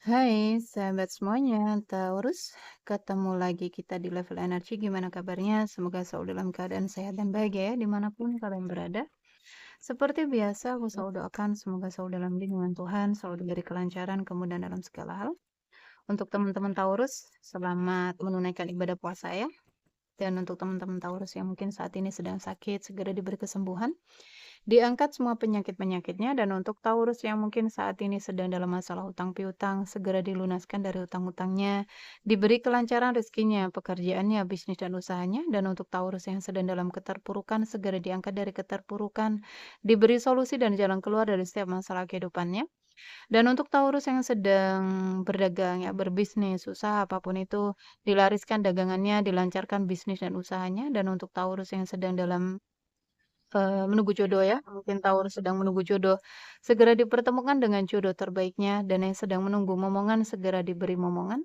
Hai sahabat semuanya, Taurus, ketemu lagi kita di level energi. Gimana kabarnya? Semoga selalu dalam keadaan sehat dan bahagia ya, dimanapun kalian berada. Seperti biasa, aku selalu doakan semoga selalu dalam lindungan Tuhan, selalu diberi kelancaran, kemudahan dalam segala hal. Untuk teman-teman Taurus, selamat menunaikan ibadah puasa ya. Dan untuk teman-teman Taurus yang mungkin saat ini sedang sakit, segera diberi kesembuhan. Diangkat semua penyakit-penyakitnya dan untuk Taurus yang mungkin saat ini sedang dalam masalah hutang piutang, segera dilunaskan dari hutang-hutangnya, diberi kelancaran rezekinya, pekerjaannya, bisnis dan usahanya, dan untuk Taurus yang sedang dalam keterpurukan, segera diangkat dari keterpurukan, diberi solusi dan jalan keluar dari setiap masalah kehidupannya. Dan untuk Taurus yang sedang berdagang ya, berbisnis, usaha apapun itu, dilariskan dagangannya, dilancarkan bisnis dan usahanya. Dan untuk Taurus yang sedang dalam menunggu jodoh ya, mungkin Taurus sedang menunggu jodoh, segera dipertemukan dengan jodoh terbaiknya, dan yang sedang menunggu momongan segera diberi momongan.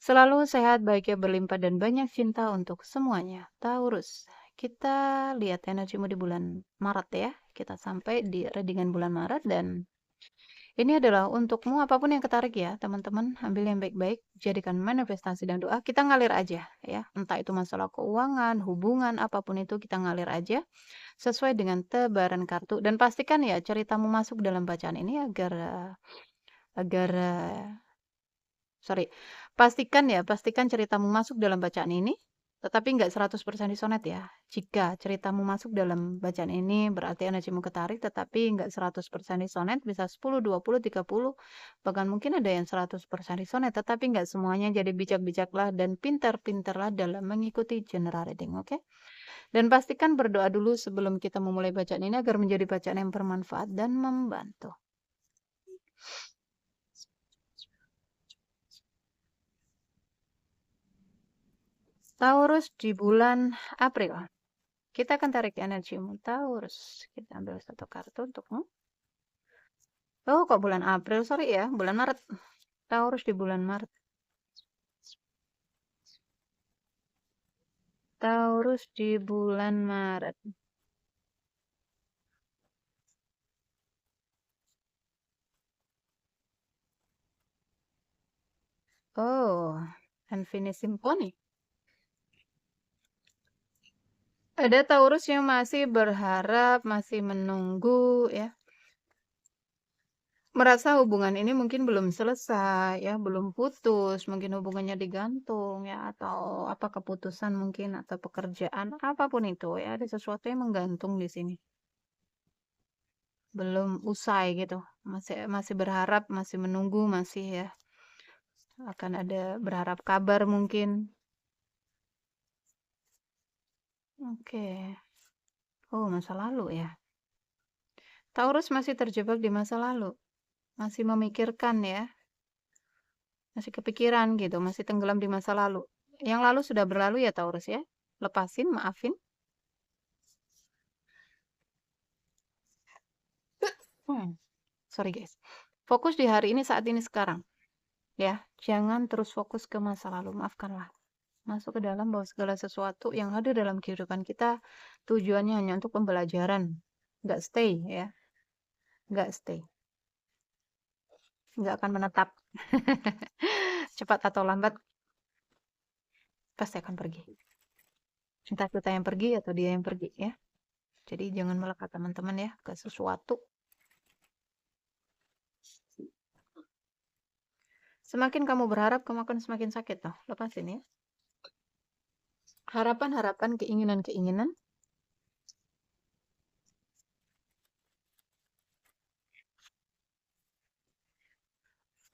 Selalu sehat, bahagia, berlimpah, dan banyak cinta untuk semuanya. Taurus, kita lihat energimu di bulan Maret ya. Kita sampai di readingan bulan Maret dan ini adalah untukmu apapun yang ketarik ya, teman-teman. Ambil yang baik-baik, jadikan manifestasi dan doa. Kita ngalir aja ya. Entah itu masalah keuangan, hubungan, apapun itu kita ngalir aja sesuai dengan tebaran kartu dan pastikan ya ceritamu masuk dalam bacaan ini agar sorry, pastikan ceritamu masuk dalam bacaan ini, tetapi nggak 100% disonet ya. Jika ceritamu masuk dalam bacaan ini berarti energimu ketarik, tetapi nggak 100% disonet, bisa 10, 20, 30, bahkan mungkin ada yang 100% disonet, tetapi nggak semuanya, jadi bijak-bijaklah dan pintar-pintarlah dalam mengikuti general reading, oke? Dan pastikan berdoa dulu sebelum kita memulai bacaan ini agar menjadi bacaan yang bermanfaat dan membantu. Taurus di bulan April. Kita akan tarik energimu Taurus. Kita ambil satu kartu untukmu. Oh, kok bulan April? Sorry ya, bulan Maret. Taurus di bulan Maret. Taurus di bulan Maret. Oh, Unfinished Symphony. Ada Taurus yang masih berharap, masih menunggu ya. Merasa hubungan ini mungkin belum selesai ya, belum putus, mungkin hubungannya digantung ya, atau apa keputusan mungkin atau pekerjaan apapun itu ya, ada sesuatu yang menggantung di sini. Belum usai gitu. Masih masih berharap, masih menunggu, masih ya akan ada berharap kabar mungkin. Oke. Oh, masa lalu ya. Taurus masih terjebak di masa lalu, masih memikirkan ya, masih kepikiran gitu, masih tenggelam di masa lalu. Yang lalu sudah berlalu ya Taurus ya. Lepasin, maafin. Hmm, sorry guys. Fokus di hari ini, saat ini, sekarang. Ya, jangan terus fokus ke masa lalu. Maafkanlah. Masuk ke dalam bahwa segala sesuatu yang ada dalam kehidupan kita tujuannya hanya untuk pembelajaran. Nggak stay ya. Nggak stay. Nggak akan menetap. Cepat atau lambat pasti akan pergi. Entah kita yang pergi atau dia yang pergi ya. Jadi jangan melekat teman-teman ya ke sesuatu. Semakin kamu berharap, kamu akan semakin sakit toh. Lepasin ya. Harapan-harapan, keinginan-keinginan.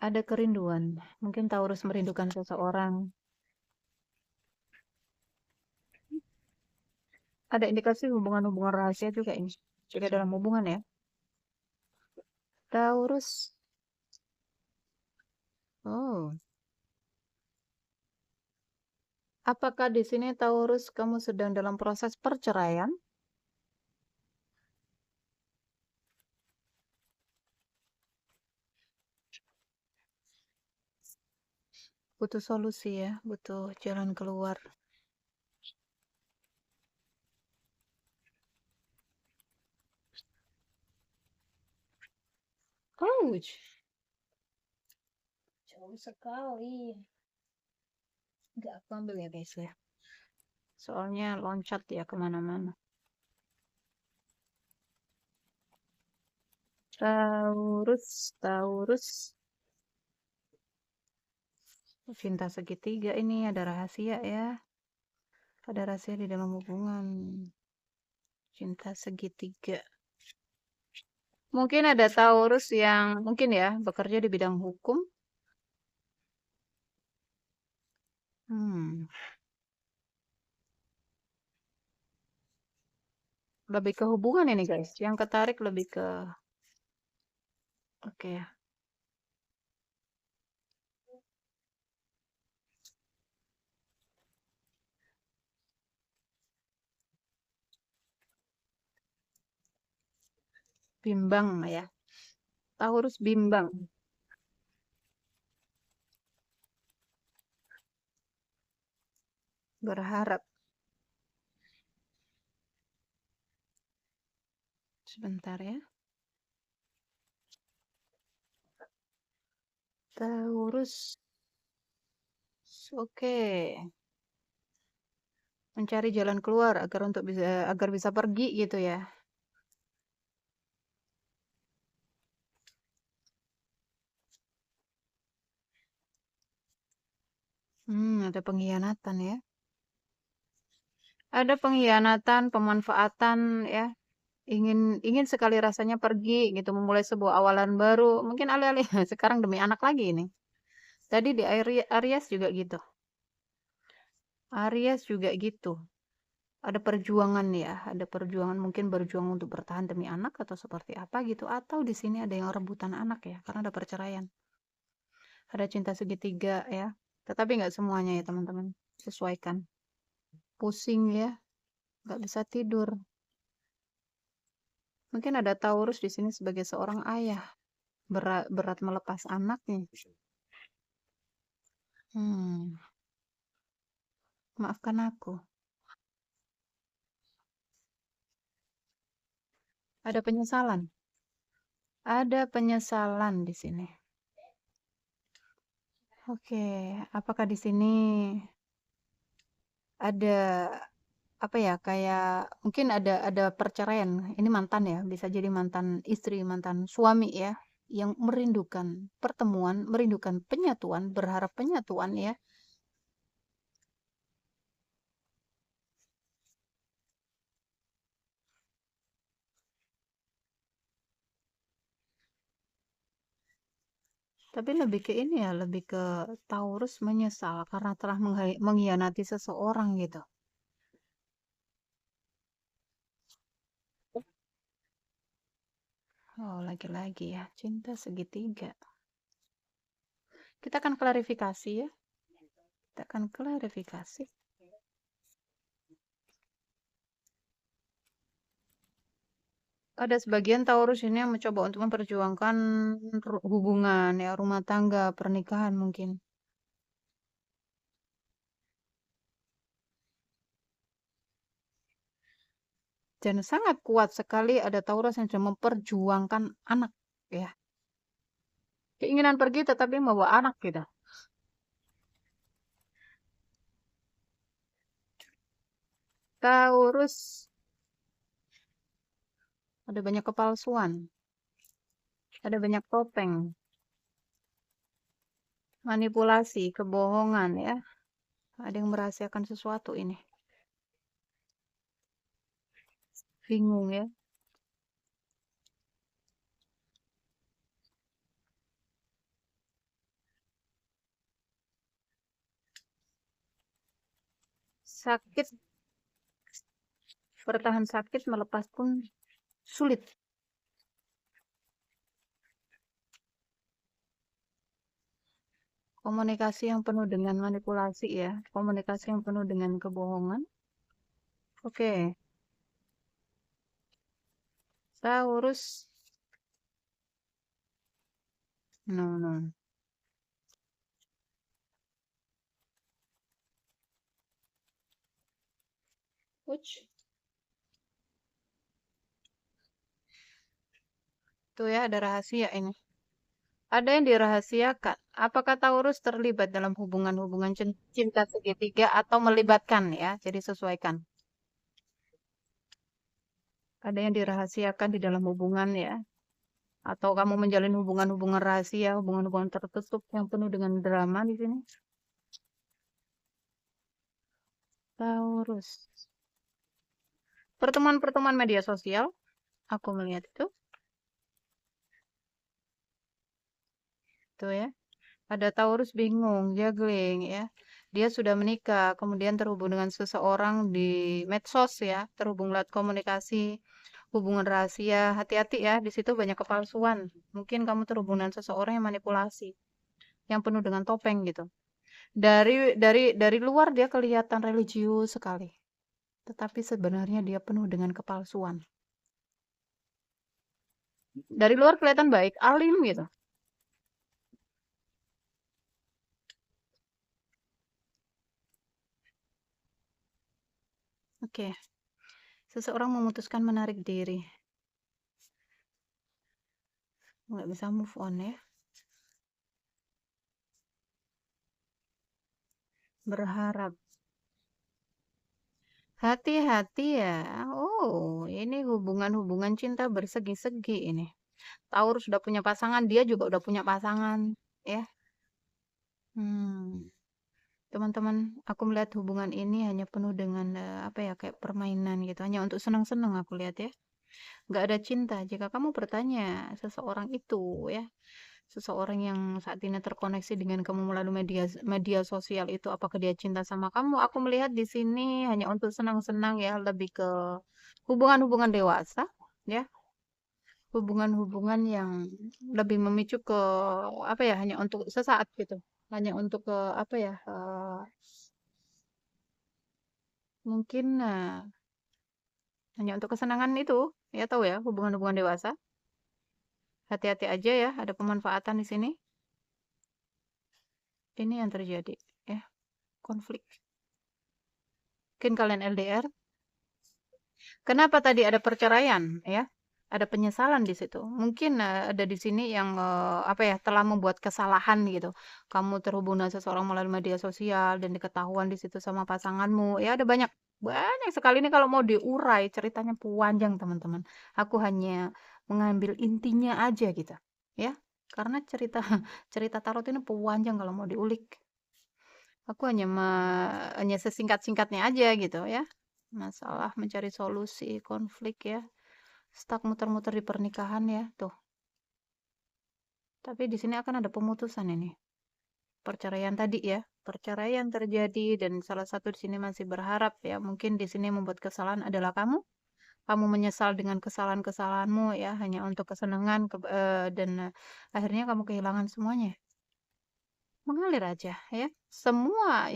Ada kerinduan. Mungkin Taurus merindukan seseorang. Ada indikasi hubungan-hubungan rahasia juga ini. Juga dalam hubungan ya. Taurus. Oh. Apakah di sini Taurus kamu sedang dalam proses perceraian? Butuh solusi ya, butuh jalan keluar. Ouch. Jauh sekali. Nggak aku ambil ya guys ya. Soalnya loncat ya kemana-mana. Taurus. Cinta segitiga ini ada rahasia ya. Ada rahasia di dalam hubungan. Cinta segitiga. Mungkin ada Taurus yang mungkin ya bekerja di bidang hukum. Hmm. Lebih ke hubungan ini guys. Yang ketarik lebih ke oke. Bimbang ya. Taurus bimbang. Berharap. Sebentar ya. Taurus. Oke. Mencari jalan keluar agar bisa pergi gitu ya. Ada pengkhianatan ya. Ada pengkhianatan, pemanfaatan ya. Ingin sekali rasanya pergi gitu, memulai sebuah awalan baru. Mungkin alih-alih sekarang demi anak lagi ini. Tadi di Aries juga gitu. Aries juga gitu. Ada perjuangan ya, ada perjuangan mungkin berjuang untuk bertahan demi anak atau seperti apa gitu. Atau di sini ada yang rebutan anak ya, karena ada perceraian. Ada cinta segitiga ya. Tetapi nggak semuanya ya teman-teman. Sesuaikan. Pusing ya, nggak bisa tidur. Mungkin ada Taurus di sini sebagai seorang ayah. Berat melepas anaknya. Hmm, maafkan aku. Ada penyesalan. Ada penyesalan di sini. Oke, apakah di sini ada apa ya kayak mungkin ada perceraian. Ini mantan ya, bisa jadi mantan istri, mantan suami ya, yang merindukan pertemuan, merindukan penyatuan, berharap penyatuan ya. Tapi lebih ke ini ya, lebih ke Taurus menyesal karena telah mengkhianati seseorang gitu. Oh, lagi-lagi ya, cinta segitiga. Kita akan klarifikasi ya. Kita akan klarifikasi. Ada sebagian Taurus ini yang mencoba untuk memperjuangkan hubungan ya, rumah tangga, pernikahan mungkin. Dan sangat kuat sekali ada Taurus yang sudah memperjuangkan anak ya. Keinginan pergi tetapi membawa anak gitu. Taurus ada banyak kepalsuan, ada banyak topeng, manipulasi, kebohongan ya. Ada yang merahasiakan sesuatu ini. Bingung ya. Sakit, bertahan sakit, melepas pun sulit. Komunikasi yang penuh dengan manipulasi ya. Komunikasi yang penuh dengan kebohongan. Oke, Taurus. No, no. Uch. Tuh ya, ada rahasia ini. Ada yang dirahasiakan. Apakah Taurus terlibat dalam hubungan-hubungan cinta segitiga atau melibatkan ya? Jadi sesuaikan. Ada yang dirahasiakan di dalam hubungan ya? Atau kamu menjalin hubungan-hubungan rahasia, hubungan-hubungan tertutup yang penuh dengan drama di sini? Taurus. Pertemuan-pertemuan media sosial, aku melihat itu. Tuh ya. Ada Taurus bingung, juggling ya. Dia sudah menikah, kemudian terhubung dengan seseorang di medsos ya, terhubung lewat komunikasi, hubungan rahasia. Hati-hati ya, di situ banyak kepalsuan. Mungkin kamu terhubung dengan seseorang yang manipulasi, yang penuh dengan topeng gitu. Dari luar dia kelihatan religius sekali, tetapi sebenarnya dia penuh dengan kepalsuan. Dari luar kelihatan baik, alim gitu. Oke, seseorang memutuskan menarik diri, nggak bisa move on ya. Berharap. Hati-hati ya. Oh, ini hubungan-hubungan cinta bersegi-segi ini. Taurus sudah punya pasangan, dia juga udah punya pasangan, ya. Hmm. Teman-teman, aku melihat hubungan ini hanya penuh dengan apa ya, kayak permainan gitu, hanya untuk senang-senang aku lihat ya. Nggak ada cinta. Jika kamu bertanya seseorang itu ya, seseorang yang saat ini terkoneksi dengan kamu melalui media media sosial itu, apakah dia cinta sama kamu? Aku melihat di sini hanya untuk senang-senang ya, lebih ke hubungan-hubungan dewasa, ya, hubungan-hubungan yang lebih memicu ke apa ya, hanya untuk sesaat gitu, hanya untuk ke apa ya, mungkin hanya untuk kesenangan itu, ya tahu ya, hubungan-hubungan dewasa. Hati-hati aja ya, ada pemanfaatan di sini. Ini yang terjadi, ya, konflik. Mungkin kalian LDR. Kenapa tadi ada perceraian, ya? Ada penyesalan di situ. Mungkin ada di sini yang apa ya, telah membuat kesalahan gitu. Kamu terhubung dengan seseorang melalui media sosial dan diketahuan di situ sama pasanganmu. Ya ada banyak banyak sekali ini kalau mau diurai ceritanya panjang, teman-teman. Aku hanya mengambil intinya aja gitu, ya. Karena cerita cerita tarot ini panjang kalau mau diulik. Aku hanya sesingkat-singkatnya aja gitu ya. Masalah mencari solusi konflik ya. Stuck muter-muter di pernikahan ya, tuh. Tapi di sini akan ada pemutusan ini. Perceraian tadi ya. Perceraian terjadi dan salah satu di sini masih berharap ya. Mungkin di sini membuat kesalahan adalah kamu. Kamu menyesal dengan kesalahan-kesalahanmu ya, hanya untuk kesenangan dan akhirnya kamu kehilangan semuanya. Mengalir aja ya. Semua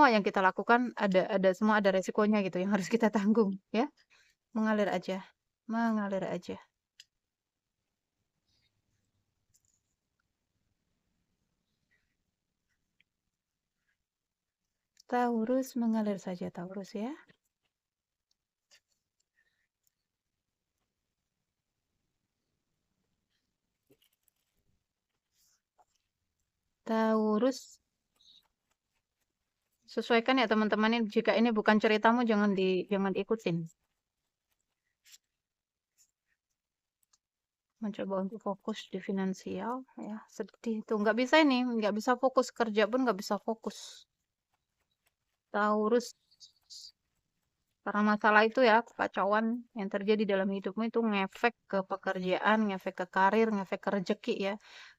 yang kita lakukan ada semua ada resikonya gitu yang harus kita tanggung ya. Mengalir aja. Mengalir aja. Taurus mengalir saja Taurus ya. Taurus sesuaikan ya teman-teman ini jika ini bukan ceritamu jangan diikutin. Mencoba untuk fokus di finansial ya sedih tuh nggak bisa ini nggak bisa fokus kerja pun nggak bisa fokus. Taurus karena masalah itu ya kekacauan yang terjadi dalam hidupmu itu ngefek ke pekerjaan, ngefek ke karir, ngefek ke rezeki ya.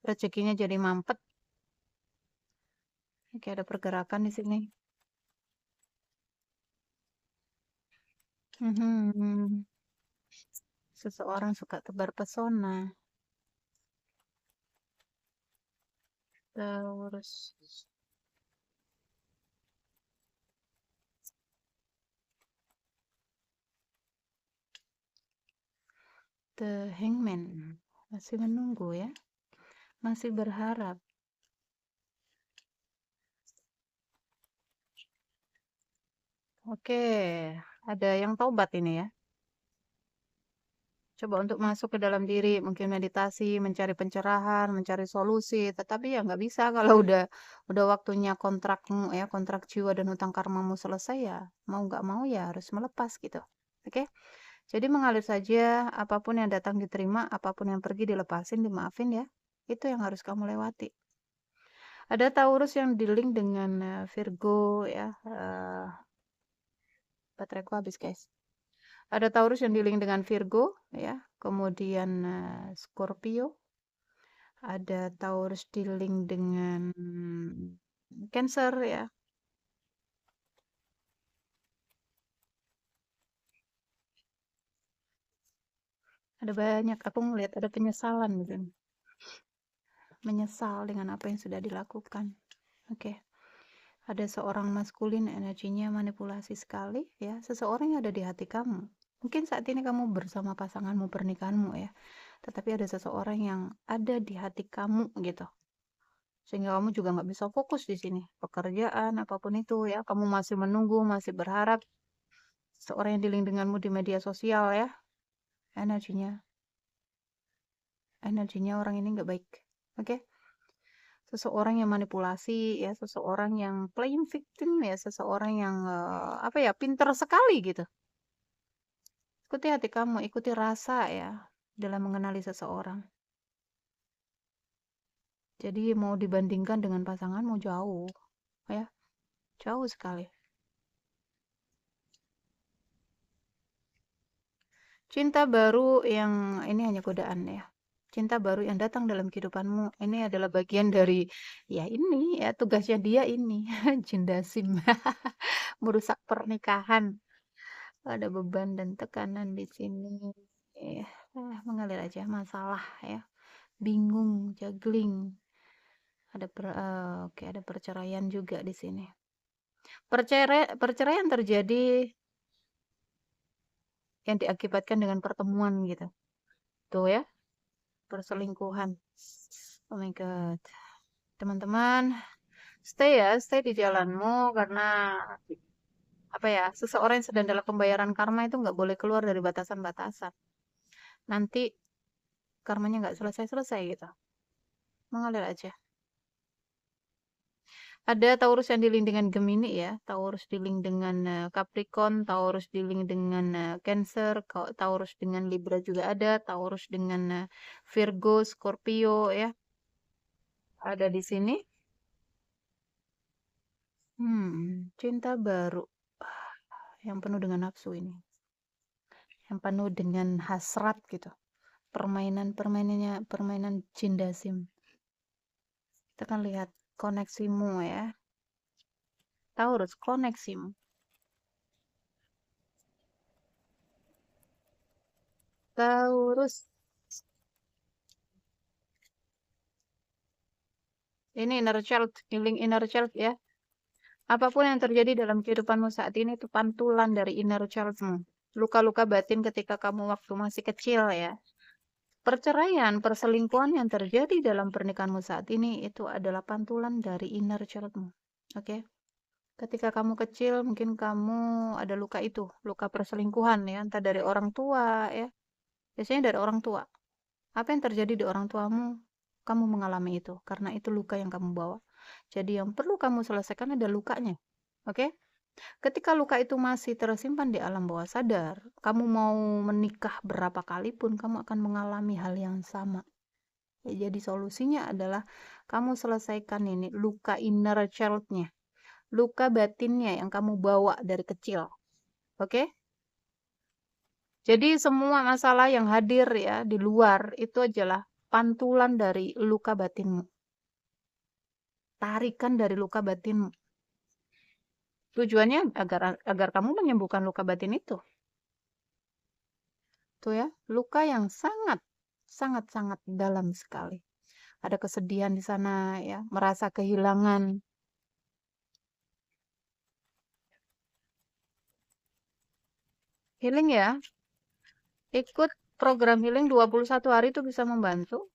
Rezekinya jadi mampet. Kayak ada pergerakan di sini. Mhm. Seseorang suka tebar pesona. Terus The Hangman masih menunggu ya, masih berharap. Oke, ada yang taubat ini ya. Coba untuk masuk ke dalam diri, mungkin meditasi, mencari pencerahan, mencari solusi, tetapi ya nggak bisa kalau udah waktunya kontrakmu ya, kontrak jiwa dan hutang karmamu selesai ya, mau nggak mau ya harus melepas gitu. Oke? Jadi mengalir saja, apapun yang datang diterima, apapun yang pergi dilepasin, dimaafin ya. Itu yang harus kamu lewati. Ada Taurus yang di-link dengan Virgo ya. Bateraiku habis, guys. Ada Taurus yang di-link dengan Virgo ya. Kemudian Scorpio. Ada Taurus di-link dengan Cancer ya. Ada banyak. Aku ngelihat ada penyesalan gitu. Menyesal dengan apa yang sudah dilakukan. Oke. Ada seorang maskulin energinya manipulasi sekali ya. Seseorang yang ada di hati kamu. Mungkin saat ini kamu bersama pasanganmu, pernikahanmu ya. Tetapi ada seseorang yang ada di hati kamu gitu. Sehingga kamu juga nggak bisa fokus di sini. Pekerjaan, apapun itu ya. Kamu masih menunggu, masih berharap. Seseorang yang di-link denganmu di media sosial ya. Energinya. Energinya orang ini nggak baik. Oke? Seseorang yang manipulasi ya, seseorang yang playing victim ya, seseorang yang apa ya, pinter sekali gitu. Ikuti hati kamu, ikuti rasa ya dalam mengenali seseorang. Jadi mau dibandingkan dengan pasanganmu jauh ya, jauh sekali. Cinta baru yang ini hanya godaan ya. Cinta baru yang datang dalam kehidupanmu ini adalah bagian dari ya ini ya tugasnya dia ini Jindasim merusak pernikahan. Ada beban dan tekanan di sini. Ya, mengalir aja masalah ya. Bingung, juggling. Oke, ada perceraian juga di sini. Perceraian terjadi yang diakibatkan dengan pertemuan gitu. Tuh ya, perselingkuhan. Oh my God. Teman-teman, stay ya, stay di jalanmu karena apa ya, seseorang yang sedang dalam pembayaran karma itu nggak boleh keluar dari batasan-batasan. Nanti karmanya nggak selesai-selesai gitu. Mengalir aja. Ada Taurus yang di-link dengan Gemini ya, Taurus di-link dengan Capricorn, Taurus di-link dengan Cancer, Taurus dengan Libra juga ada, Taurus dengan Virgo, Scorpio ya, ada di sini. Cinta baru yang penuh dengan nafsu ini, yang penuh dengan hasrat gitu. Permainan cindasim. Kita kan lihat koneksimu ya. Taurus, koneksimu. Taurus. Ini inner child, healing inner child ya. Apapun yang terjadi dalam kehidupanmu saat ini itu pantulan dari inner childmu. Luka-luka batin ketika kamu waktu masih kecil ya. Perceraian, perselingkuhan yang terjadi dalam pernikahanmu saat ini itu adalah pantulan dari inner childmu. Oke? Ketika kamu kecil mungkin kamu ada luka itu, luka perselingkuhan ya, entah dari orang tua ya. Biasanya dari orang tua. Apa yang terjadi di orang tuamu, kamu mengalami itu karena itu luka yang kamu bawa. Jadi yang perlu kamu selesaikan adalah lukanya. Oke? Ketika luka itu masih tersimpan di alam bawah sadar, kamu mau menikah berapa kali pun kamu akan mengalami hal yang sama. Ya, jadi solusinya adalah kamu selesaikan ini luka inner child-nya, luka batinnya yang kamu bawa dari kecil. Oke? Jadi semua masalah yang hadir ya di luar itu adalah pantulan dari luka batinmu. Tarikan dari luka batinmu. Tujuannya agar kamu menyembuhkan luka batin itu. Tuh ya, luka yang sangat dalam sekali. Ada kesedihan di sana ya, merasa kehilangan. Healing ya, ikut program healing 21 hari itu bisa membantu.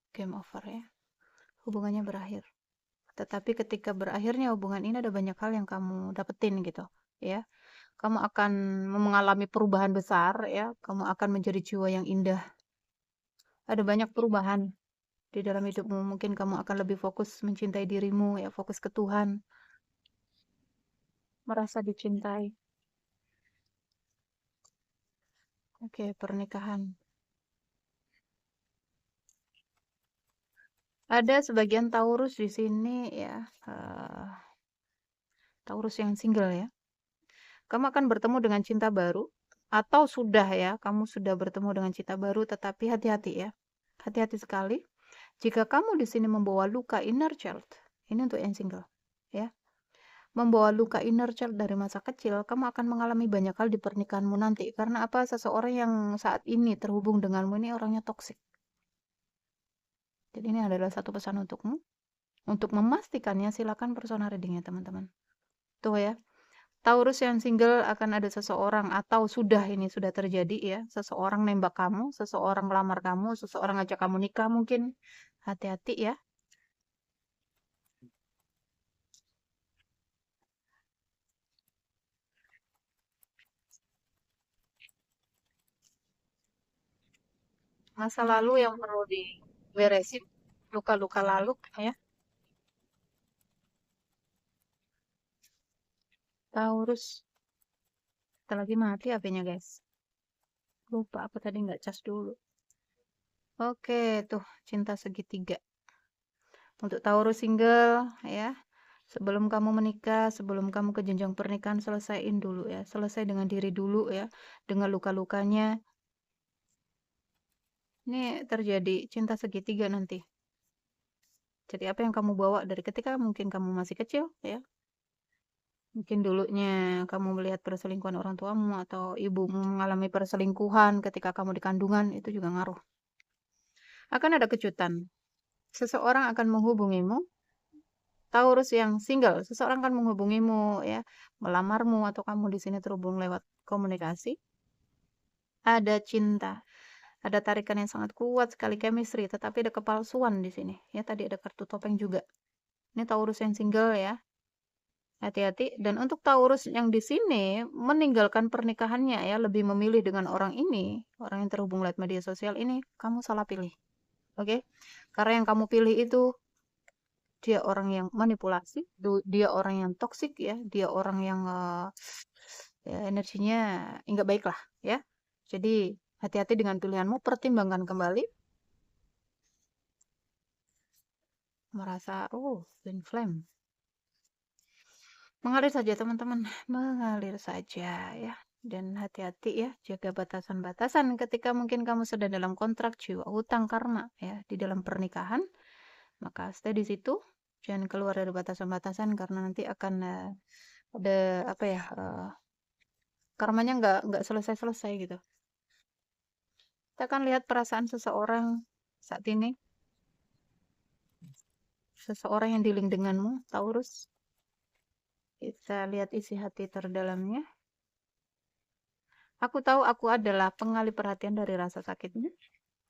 Game over ya. Hubungannya berakhir. Tetapi ketika berakhirnya hubungan ini ada banyak hal yang kamu dapetin gitu, ya. Kamu akan mengalami perubahan besar ya, kamu akan menjadi jiwa yang indah. Ada banyak perubahan di dalam hidupmu. Mungkin kamu akan lebih fokus mencintai dirimu ya, fokus ke Tuhan, merasa dicintai. Oke, pernikahan. Ada sebagian Taurus di sini ya, Taurus yang single ya. Kamu akan bertemu dengan cinta baru atau sudah ya, kamu sudah bertemu dengan cinta baru, tetapi hati-hati ya. Hati-hati sekali jika kamu di sini membawa luka inner child. Ini untuk yang single ya. Membawa luka inner child dari masa kecil, kamu akan mengalami banyak hal di pernikahanmu nanti. Karena apa? Seseorang yang saat ini terhubung denganmu ini orangnya toksik. Jadi ini adalah satu pesan untukmu. Untuk memastikannya, silakan persona reading ya teman-teman. Tuh ya. Taurus yang single akan ada seseorang atau sudah terjadi ya, seseorang nembak kamu, seseorang melamar kamu, seseorang ngajak kamu nikah mungkin. Hati-hati ya. Masa lalu yang perlu diberesin, luka-luka lalu ya. Taurus. Kita lagi mati HP-nya guys. Lupa aku tadi nggak cas dulu. Oke, tuh cinta segitiga. Untuk Taurus single ya. Sebelum kamu menikah, sebelum kamu ke jenjang pernikahan, selesaiin dulu ya. Selesai dengan diri dulu ya. Dengan luka-lukanya. Ini terjadi cinta segitiga nanti. Jadi apa yang kamu bawa dari ketika mungkin kamu masih kecil ya. Mungkin dulunya kamu melihat perselingkuhan orang tuamu atau ibumu mengalami perselingkuhan ketika kamu di kandungan, itu juga ngaruh. Akan ada kejutan. Seseorang akan menghubungimu, Taurus yang single, seseorang akan menghubungimu ya, melamarmu atau kamu di sini terhubung lewat komunikasi. Ada cinta, ada tarikan yang sangat kuat sekali chemistry, tetapi ada kepalsuan di sini. Ya tadi ada kartu topeng juga. Ini Taurus yang single ya. Hati-hati. Dan untuk Taurus yang di sini meninggalkan pernikahannya ya, lebih memilih dengan orang ini, orang yang terhubung lewat media sosial ini, kamu salah pilih. Oke? Karena yang kamu pilih itu dia orang yang manipulasi, dia orang yang toksik ya, dia orang yang ya, energinya nggak baik lah ya. Jadi hati-hati dengan pilihanmu, pertimbangkan kembali. Merasa, oh, twin flame. Mengalir saja teman-teman, mengalir saja ya. Dan hati-hati ya, jaga batasan-batasan ketika mungkin kamu sedang dalam kontrak jiwa, hutang karma ya, di dalam pernikahan. Maka stay di situ, jangan keluar dari batasan-batasan karena nanti akan ada apa ya, karmanya nggak selesai-selesai gitu. Kita akan lihat perasaan seseorang saat ini, seseorang yang dealing denganmu, Taurus. Kita lihat isi hati terdalamnya. Aku tahu aku adalah pengalih perhatian dari rasa sakitnya.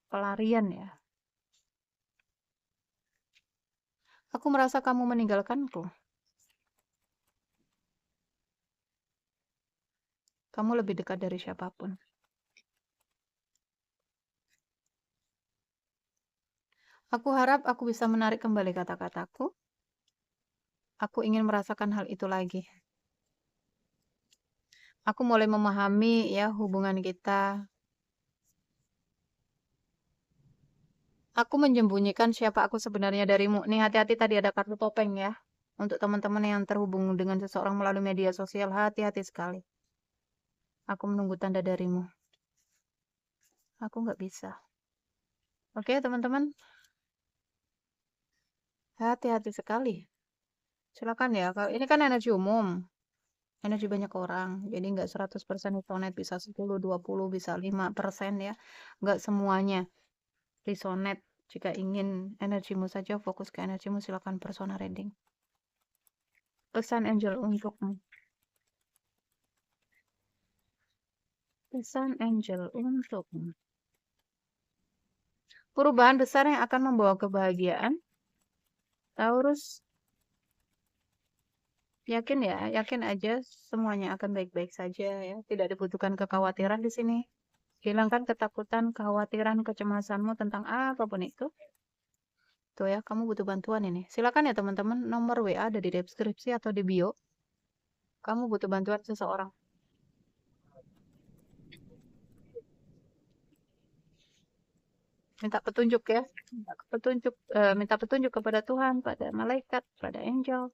Pelarian ya. Aku merasa kamu meninggalkanku. Kamu lebih dekat dari siapapun. Aku harap aku bisa menarik kembali kata-kataku. Aku ingin merasakan hal itu lagi. Aku mulai memahami ya hubungan kita. Aku menyembunyikan siapa aku sebenarnya darimu. Nih hati-hati tadi ada kartu topeng ya. Untuk teman-teman yang terhubung dengan seseorang melalui media sosial, hati-hati sekali. Aku menunggu tanda darimu. Aku nggak bisa. Oke teman-teman. Hati-hati sekali. Silakan ya. Kalau ini kan energi umum. Energi banyak orang. Jadi nggak 100% resonate. Bisa 10, 20, bisa 5% ya. Nggak semuanya resonate. Jika ingin energimu saja, fokus ke energimu, silakan persona reading. Pesan angel untukmu. Pesan angel untukmu. Perubahan besar yang akan membawa kebahagiaan. Taurus. Yakin ya, yakin aja semuanya akan baik-baik saja ya. Tidak dibutuhkan kekhawatiran di sini. Hilangkan ketakutan, kekhawatiran, kecemasanmu tentang apapun itu. Tuh ya, kamu butuh bantuan ini. Silakan ya teman-teman, nomor WA ada di deskripsi atau di bio. Kamu butuh bantuan seseorang. Minta petunjuk ya. Minta petunjuk kepada Tuhan, pada malaikat, pada angel.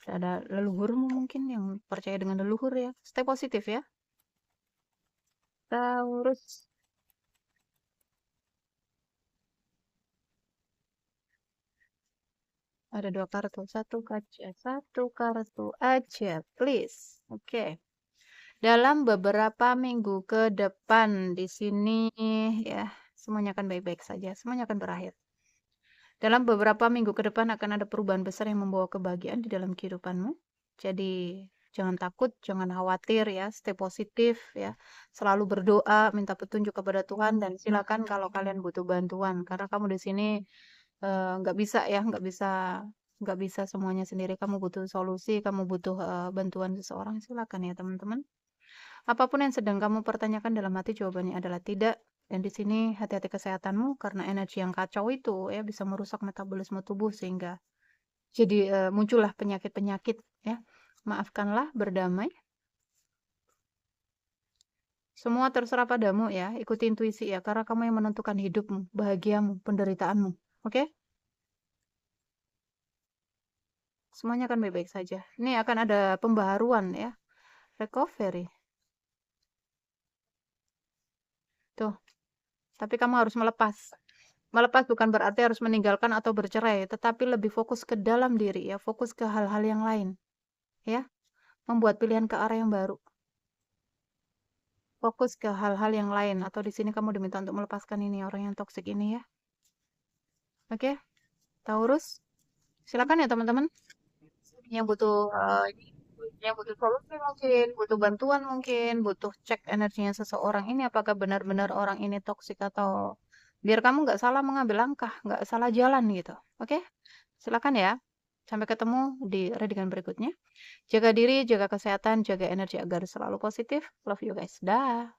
Ada leluhurmu mungkin yang percaya dengan leluhur ya. Stay positif ya. Taurus. Ada dua kartu. Satu kaca. Satu kartu aja, please. Oke. Dalam beberapa minggu ke depan di sini ya, semuanya akan baik-baik saja. Semuanya akan berakhir. Dalam beberapa minggu ke depan akan ada perubahan besar yang membawa kebahagiaan di dalam kehidupanmu. Jadi jangan takut, jangan khawatir ya, stay positif ya. Selalu berdoa, minta petunjuk kepada Tuhan dan silakan kalau kalian butuh bantuan karena kamu di sini nggak bisa ya, nggak bisa semuanya sendiri. Kamu butuh solusi, kamu butuh bantuan seseorang. Silakan ya teman-teman. Apapun yang sedang kamu pertanyakan dalam hati jawabannya adalah tidak. Dan di sini hati-hati kesehatanmu karena energi yang kacau itu ya bisa merusak metabolisme tubuh sehingga jadi muncullah penyakit-penyakit ya. Maafkanlah, berdamai. Semua terserah padamu ya. Ikuti intuisi ya karena kamu yang menentukan hidupmu, bahagiamu, penderitaanmu. Oke? Semuanya akan baik-baik saja. Ini akan ada pembaharuan ya. Recovery. Tuh. Tapi kamu harus melepas. Melepas bukan berarti harus meninggalkan atau bercerai, tetapi lebih fokus ke dalam diri ya, fokus ke hal-hal yang lain ya, membuat pilihan ke arah yang baru. Fokus ke hal-hal yang lain atau di sini kamu diminta untuk melepaskan ini orang yang toksik ini ya. Oke, Taurus, silakan ya teman-teman yang butuh yang butuh solusi mungkin, butuh bantuan mungkin, butuh cek energinya seseorang ini apakah benar-benar orang ini toksik atau biar kamu nggak salah mengambil langkah, nggak salah jalan gitu. Oke, silakan ya. Sampai ketemu di readingan berikutnya. Jaga diri, jaga kesehatan, jaga energi agar selalu positif. Love you guys. Dah.